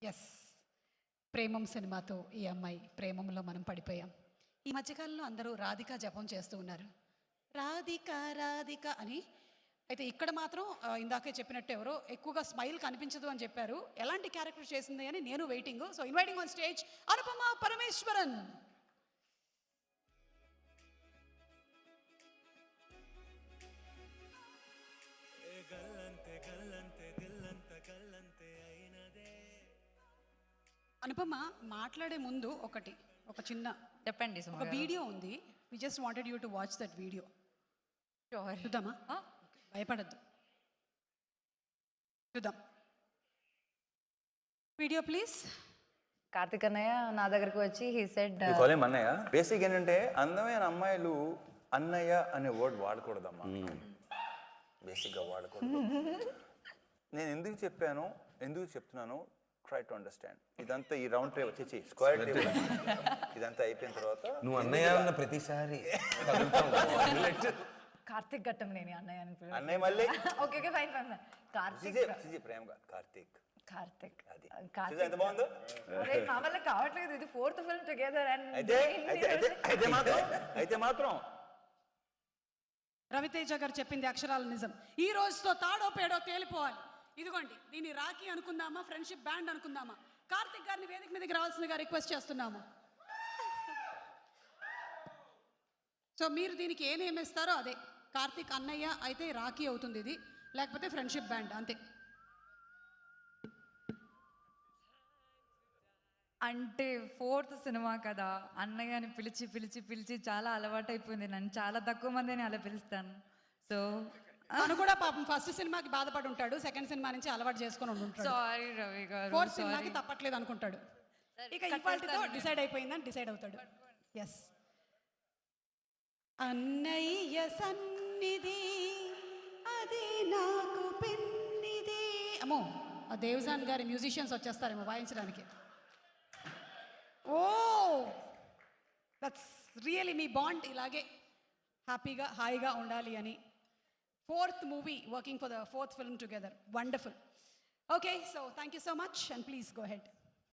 Yes, Premam సినిమాతో ఈ అమ్మాయి ప్రేమంలో మనం పడిపోయాం. ఈ మధ్యకాలంలో అందరూ రాధిక జపం చేస్తూ ఉన్నారు, రాధిక రాధిక అని. అయితే ఇక్కడ మాత్రం ఇందాకే చెప్పినట్టు ఎవరో ఎక్కువగా స్మైల్ కనిపించదు అని చెప్పారు. ఎలాంటి క్యారెక్టర్ చేసింది అని నేను waiting. So inviting on stage Anupama Parameswaran. Anupama మాట్లాడే ముందు ఒక చిన్న చెప్పండి. ఒక వీడియో ఉంది. We just wanted you to watch that video. చూద్దామా? భయపడద్దు, చూద్దాం. Video please. కార్తిక్ అన్నయ్య నా దగ్గరకు వచ్చి హీ సెడ్ అన్నయ్య. బేసిక్ ఏంటంటే అందమైన అమ్మాయిలు అన్నయ్య అనే వర్డ్ వాడకూడదమ్మా, బేసిక్గా వాడకూడదు. నేను ఎందుకు చెప్పాను, ఎందుకు చెప్తున్నాను, ట్రై టు అండర్స్టాండ్. ఇదంతా ఈ రౌండ్ టేబుల్ వచ్చి స్క్వేర్ టేబుల్ ఇదంతా అయిపోయిన తర్వాత నువ్వు అన్నయ్య అన్న ప్రతిసారి కార్తిక్ ఘట్టం నేను అన్నయ్య అన్నయ్య మళ్ళీ ఓకే ఫైన్ ఫైన్. కార్తిక్ ప్రేమగా కార్తిక్ కార్తిక్ అది కార్తిక్ ఎంత బాగుందో. మా వల్ల కావట్లేదు, ఇది 4th ఫిల్మ్ టుగెదర్. అండ్ అయితే మాత్రం రవితేజ గారు చెప్పింది అక్షరాల నిజం. ఈ రోజుతో తాడో పేడో తేలిపోవాలి. ఇదిగోండి, దీన్ని రాఖీ అనుకుందామా, ఫ్రెండ్షిప్ బ్యాండ్ అనుకుందామా? కార్తిక్ గారిని వేదిక మీదకి రావాల్సిందిగా రిక్వెస్ట్ చేస్తున్నాము. సో మీరు దీనికి ఏ నేమ్ ఇస్తారో అదే. కార్తిక్ అన్నయ్య అయితే రాఖీ అవుతుంది ఇది, లేకపోతే ఫ్రెండ్షిప్ బ్యాండ్, అంతే. అంటే 4th సినిమా కదా, అన్నయ్య అని పిలిచి పిలిచి పిలిచి చాలా అలవాటు అయిపోయింది. నన్ను చాలా తక్కువ మందిని అలా పిలుస్తాను. సో తను కూడా పాపం ఫస్ట్ సినిమాకి బాధపడి ఉంటాడు, సెకండ్ సినిమా నుంచి అలవాటు చేసుకొని ఉంటాడు. సారీ రవి గారు, 4th సినిమాకి తప్పట్లేదు అనుకుంటాడు. ఇక ఇవాళతో డిసైడ్ అయిపోయిందని డిసైడ్ అవుతాడు. ఎస్. అన్నయ్య సన్నిధి అది నాకు పెన్నిది. అమ్మో, ఆ దేవజాన్ గారి మ్యూజిషియన్స్ వచ్చేస్తారేమో వాయించడానికి. ఓ దట్స్ రియలీ మీ బాండ్ ఇలాగే హ్యాపీగా హాయిగా ఉండాలి అని. 4th movie, working for the 4th film together. Wonderful. Okay, so thank you so much and please go ahead.